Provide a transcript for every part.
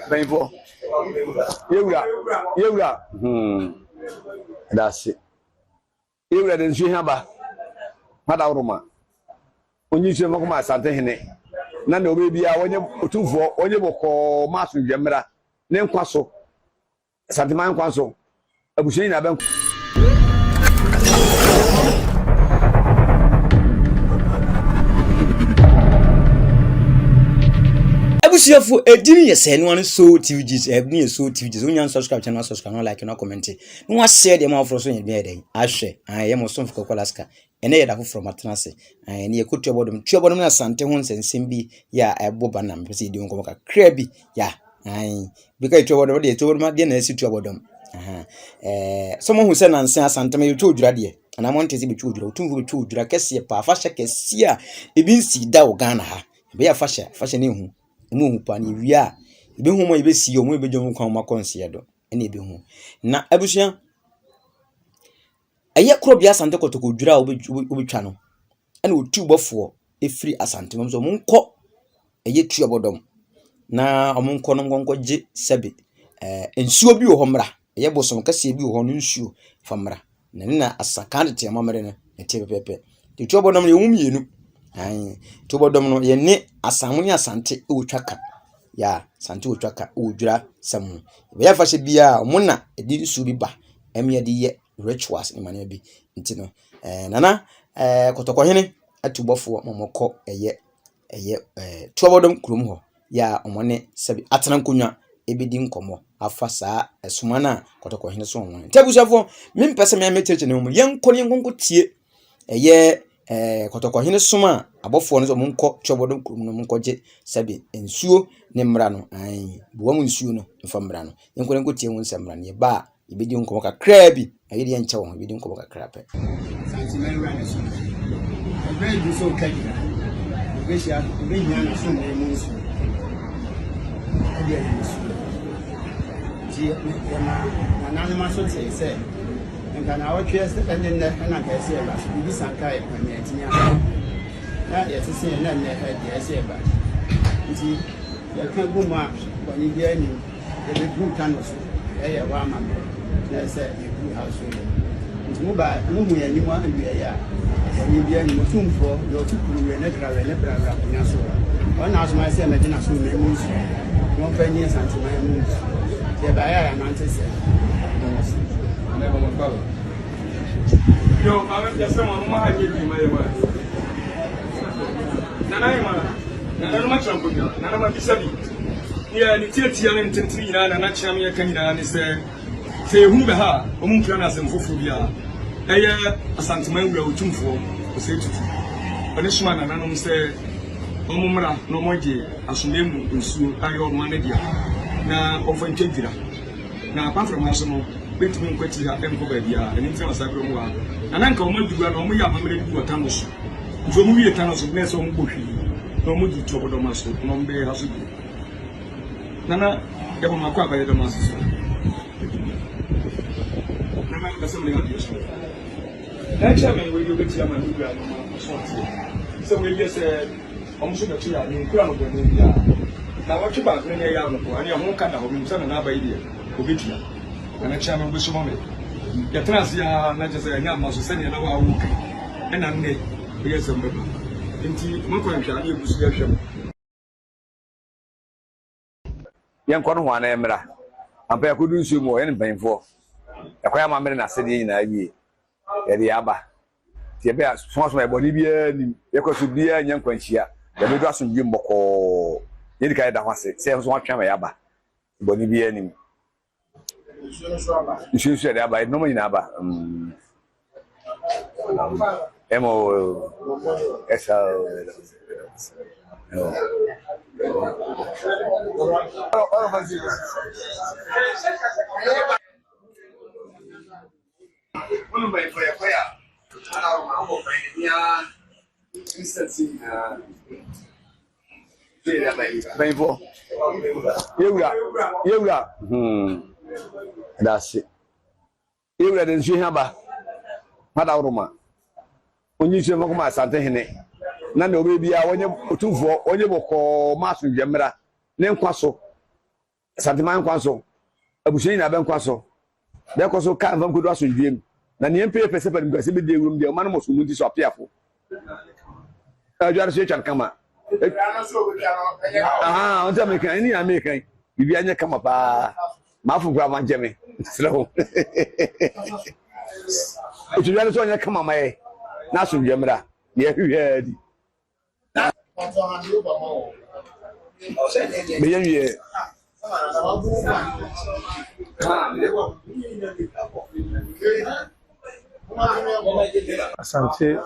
Bem for. Yewura. That's it. Yewura den shi haba. Mada uruma. Onyi se mo kuma asante hene. Na na obi bia wonye otufo, onye boko masu dwemra. Ne nkwa so. Asante man nkwa so. Abusheni na ben Abusiafo edini yese no so TVGs edini ye so TVGs onyan subscribe channel subscribe no like no comment no wa share dem afro so yen den ahwe ye mo so mfiko kwalaska ene ye da from atenase ene ye kutu obodom na sante ho nsensem bi ya eboba na mpese di nko ka krabi ya bika itu obodom de itu obodom de na situ obodom somo hu se nanse asante me itu odwura de na mo ntezi bi tu odwura otumfu bi tu odwura kese pa fasha kese a ebi nsi da Ghana ha be ya fasha ne hu mu pa ni wia ibe hu mo ibe si o mo ibe jom kwan ma konse do ene ibe hu na abusua aye kro bia asante kotoko dwura obetwa no ene otu bofo efiri asante mo so mo nko aye tu obodom na omo nko no ngonko je sebe ensuo bi wo homra aye bosom kase bi wo no nsuo famra na asaka de te mamre no ete pepe tu obodom ye wumienu tu obodom no ye ne asamuni asante otwaka ya sante otwaka odwura samu be ya fashe bia omuna edi nsuo bi ba emye de ye rituals ni mane bi ntino nana kotoko hene atubofo momoko eye tu obodom kurum ho ya omone sebi atena nkonwa ebedi nkomo afa saa esumana kotoko hene so won tabusafo mimpese me meteche ne mu yenkonko tie eye kotoko hene suma abofo no so monko chobodom kurum no monko je sebi ensuo ne mra no buwa mu nsuo no mfa mra no yenkonko tie won semra ne ba ibedi nkomo ka krabi ayedi enche won ibedi nkomo ka krape santimen ran so ebe du so kadira ebe sha ebe nya na so ne mu nsuo ade nsuo ji na ma so se nka na wotwe se ene na ka se ba bi sanka e pa nya tinya na ye se se na ne ha de se ba nti ya ka guma wani bia ni e be group kan so e ya wa ma na se e group house nti mu ba mu ya ni mu an bia ya wani bia ni mutumfo yo tukuru we na dra kunya so ona asoma se na dina so me mu so mo fa ni santima mu se ba ya na nte se Yo, I'm just saying, I'm going to give you my word. Nana, I'm not sure. Nana, I'm busy. Yeah, the theatre and intently, and I'm not sure I'm going to say, who be her, whom can I send for Fubia? A sentiment we are too for, say to you. But this man, and I'm say, Omura, no more day, as you name in Sue, I own manager. Now, often Kedira. Now, apart from us, between kweti ha emko ba bia eni ntia wasabro mu a ananka o madugua na o mu ya mamre du atano so nzo mu wie tano so na so mu bohwi na o mu di to bodo maso no mbe haso bi nana e bo makwa ba ye do maso so nana ka so me ga bi so na chairman we go beti ama ndugua no ma so so we just o mu so na tia ni kura no bo ni bia na wo twa ba ne ya no ko ani ho ka da ho mi so na ba yi de obetia na chairman go so mo ya trans ya na je say nya maso sene na wa wu e na nne o ye sem baba nti mo ko nhwa na ebusu ya hwem yenkɔ no ho ana emra ampa yakodu nsuo mu ɔyɛ ne mpanyimfo yakwaya mamre na sede nyina awie yɛde aba tie be so ɛbɔne bia nim yɛkɔso bia nya nkwanhyia yɛbedu asomdwe mbɔkɔ yɛdi ka yɛda ho ase sɛ so atwa ma yɛaba bɔne bia nim nsuo de aba no mo nyina aba emo esa Bueno, vai foi a ana uma boa minha instância bem for. Yewura. That's it. Yewura den shi haba. Mada uruma. onye isi mako ma asante hene na na obe bia onye otumfo onye boko maso dwemra ne nkwa so asante man nkwa so abusheni na be nkwa so be ko so ka mfam kodo aso dwem na ne mpe pese pa ngase be de ewum de man mo so munti so apiafo ajara se chan kama on ta me kan ni American bibi anya kama pa mafu kwa manjeme slow ojara so anya kama mai na so dwemra ye hwɛ di me ye Asante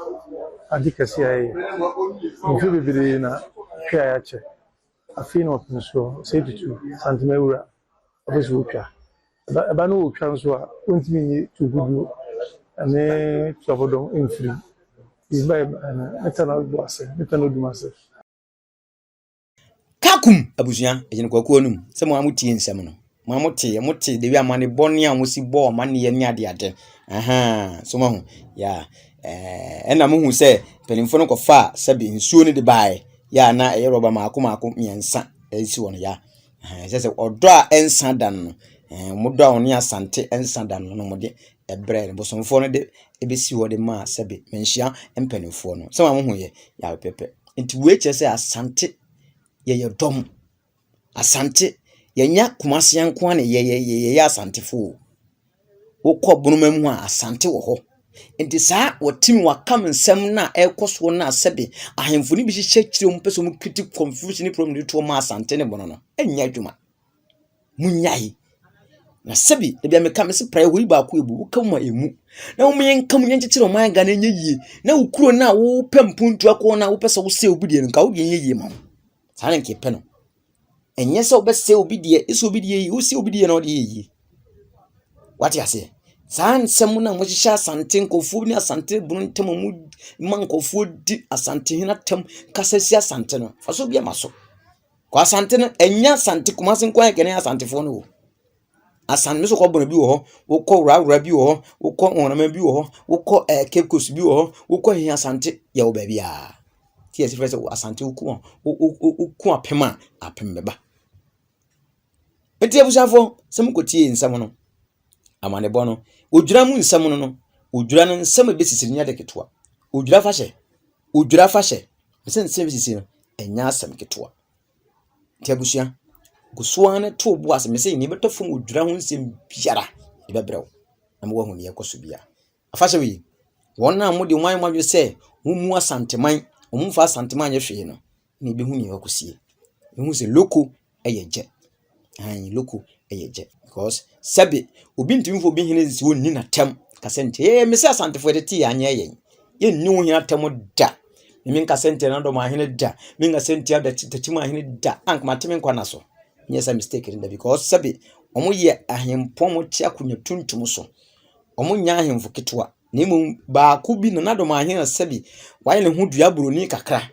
adi kɛse ayɛ mfe bebree na hwɛ a yɛakyɛ afei na ɔpene soɔ sɛ tutu santema awura ɔpɛ sɛ wotwa ɛba no wɔtwa nso a wontumi nye tuguduo ne tuabɔdɔm mfiri biba meta na wodum ase meta na wodum ase kakum abusua ejene kwakuo num sɛ mo amutie nsɛm no mo amutie de wi amane bɔne a mo si bɔ amane ye ne ade so mo ho ya ɛna mo hu sɛ penimfo no kɔfa sɛ bi nsuo ne de bae ya na ɛyɛ roba maako miɛnsa ɛsi wɔ no ya sɛ ɔdɔ a ɛnsa dan no mo dɔ a ɔne asante ɛnsa dan no mo de ɛbrɛ no bosomfo no de ebesi wɔ de ma sɛ bi menhia mpenimfo no sɛ mo hu ye ya pepe nti we kyerɛ sɛ asante ye dom asante yenya kumase nko na ye asantefo wokɔ bonoma mu a asante wɔ hɔ enti saa wɔtimi wakam nsɛm na ɛkɔso na asɛbe ahemfo ni bi hyehyɛ kyerɛ mu pɛso mu kiti confusion ni problem de to ma asante ne bono no enya adwuma munyai na sɛbi de bia meka me se prae hori ba ko ebu wokam ma emu na wo men kam nyen kyerɛ o man ga na nya yie na wo kuro na wo pɛ mpuntu akɔ na wo pɛ sɛ wo sɛ obidie nka wo de nya yie ma saa nke pɛ no enye sɛ wo bɛ sɛ obidie eso obidie yi wo sɛ obidie na wo de yie wati ase saa nsɛm na mo hyehyɛ asante nkɔfuo ni asante bunu ntem mu man nkɔfuo di asante hina tem kasasi asante no fa so bia maso kwa asante no enya asante kumase nkwan kene asante fo no asante so kɔ bono bi wɔ hɔ wokɔ wura bi wɔ hɔ wokɔ onama bi wɔ hɔ wokɔ Cape Coast bi wɔ hɔ wokɔ hin asante yɛ wo ba bia ti esi fɛ sɛ asante woku apema apem beba eti abusafo sɛ mkotie nsɛm no amane bɔ no odwura mu nsɛm no odwura no nsɛm ebesisiri nya de ketoa odwura fa hyɛ sɛ nsɛm besisiri no enya asɛm ketoa ti abusua gosoa ne to bo asɛm sɛ ni betofo odwura ho nsɛm biara ebɛbrɛw na mo wahu ne yɛkɔso bia afa hyɛ wi wɔn a mo de wan madwe sɛ wo mu asanteman wo mu fa asanteman yɛ hwee no ne behu ne yɛkɔsie ehu sɛ loko ɛyɛ gye loko ɛyɛ gye because sabe obi ntimi fo bi hene si wonni na tem kasente me se asantefo de ti anya ye nni wo hena tem da me kasente na do ma hene da me kasente da tati ma hene da ank ma temi nkwa na so nye sa mistake in da because sabe omo ye ahempo mo ti akonya tuntum so omo nya ahemfo ketwa na emu ba ko bi na do ma hene sabe waye ne ho dua buroni kakra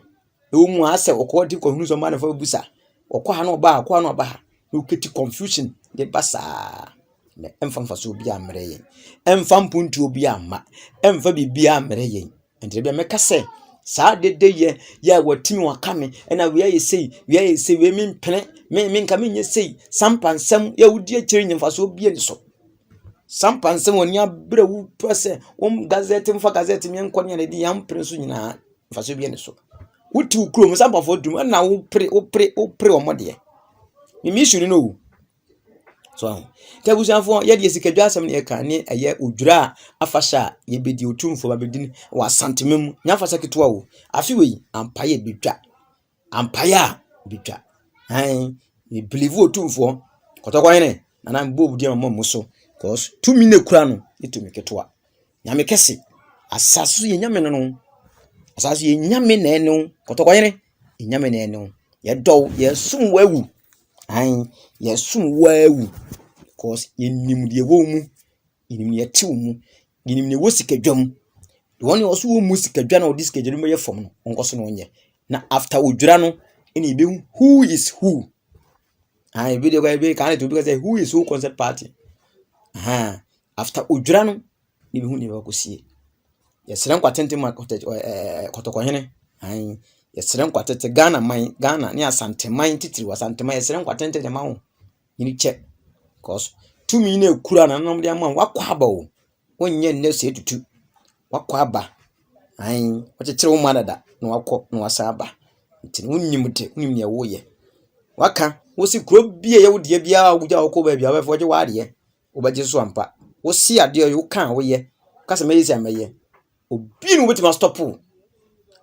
e wo mu ase okọ di ko hunu so ma na fa busa okọ ha no ba akọ no ba ha no keti confusion de basa ne emfa so bi amre yen emfa mpuntu obi amma emfa bibia amre yen enti bia meka se saa dede ye watimi wakame na we ye sei we mi mpene me nka me nye sei sampansem ya wudi akiri nyemfa so bi ani so sampansem oni abre wu pese gazette mfa gazette mi enko ne di yam pere so nyina mfa so bi ani so wuti ukuro mo sampafo dum na wo pre omode mi shuri no so kabusanfo ye de sika dwasem ne ka ne eye odwura afasha ye bedi otumfo ba bedin wa santemem nya afasha ketwa wo afiwe ampaye bedwa ampaya bedwa me believe otumfo kotokwan ne na mbobu dia mammo so cause 2 minute kura no etumi ketwa nyame kese asasu ye nyame no asasu ye nyame na eno kotokwan ne nyame na eno ye do ye sum wawu yesum wawu cause yenim de wo mu yenim ne yete mu yenim ne wo sikadwam the one also wo mu sikadwa na odis sikadwam me yefom no onkoso no onye na after odwura no ene be who is who video go be kan to be say who is who concept party after odwura no ne be hu ne ba kosie yɛsrɛ nkwatente ma kɔtɔkɔhene an yɛsrɛ nkwatente Ghana ne asanteman titiri wasanteman yɛsrɛ nkwatente de ma wo yini kyɛ cause tumi na ekura na nom de ama wakɔ aba o wonye nne se tutu wakɔ aba an wɔkyekyere wo madada na wakɔ na wasa aba nti wonyimte wonim ye wo ye waka wosi kuro bie ye wo de bia wogya wokɔ ba bia wofo gye wade wobagye so ampa wo si ade yo kan wo ye kasa meyisi ameye obi no betima stop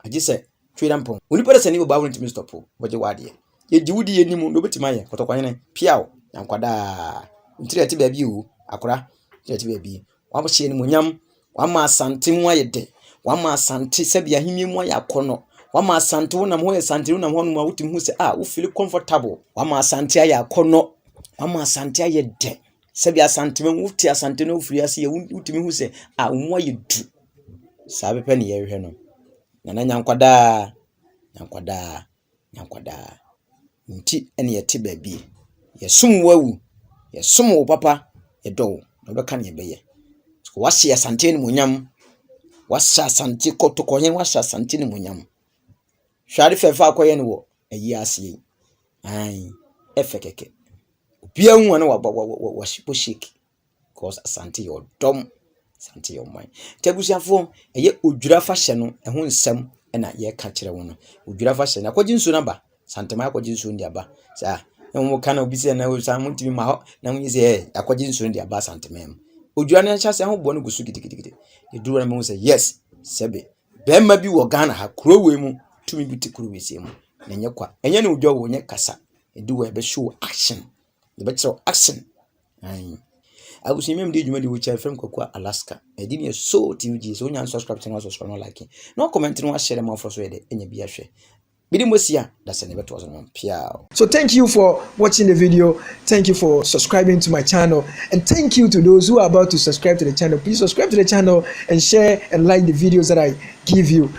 agye se twira mpon oni pere sani oba wonti stop wogye wade ye giwudi ye nimu no betima ye kotokwane piawo yankwada ntire ati baabi o akora ntire ati baabi wabo hye ni munyam wama asante mu ayede wama asante sebia himie mu ayakono wama asante wonam ho asante wonam ho no ma wotim hu se wo feel comfortable wama asante ayakono wama asante ayede sebia asante mu wuti asante no firi ase ye wotimi hu se wo ayedu sabe pe ne ye hwe no na nyankwada nti ene yete baabi yesum wawu yesum wo papa yedo no be kan ye beye wahye asante ni munyam wahye asante kotokoyen wahye asante ni munyam hware fefa akoye ne wo ayi ase ai efekeke obia hu ane wa shake cause asante yo dom asante yo man tebusiafo eye odwura fa hye no eho nsem na ye ka kire wo no odwura fa hye na kwaji nsu na ba santema kwaji nsu ndi aba sa mo kana obi se na wo sa mo ntimi ma ho na mo se akwaji nsu ndi aba santema odwura na cha se ho bo no gusu gidigidi e duru na mo se yes sebe bema bi wo Ghana ha kurowe mu tumi bi tikuru se mu na nye kwa enye ne odwa wo nye kasa e duwe be show action e be show action ai abusimem de dwuma de wo cha fam kokwa Alaska e di ne so tv so nya subscribe channel subscribe no like no comment no share ma for so e de enya bi ahwe. So thank you for watching the video. Thank you for subscribing to my channel. And thank you to those who are about to subscribe to the channel. Please subscribe to the channel and share and like the videos that I give you.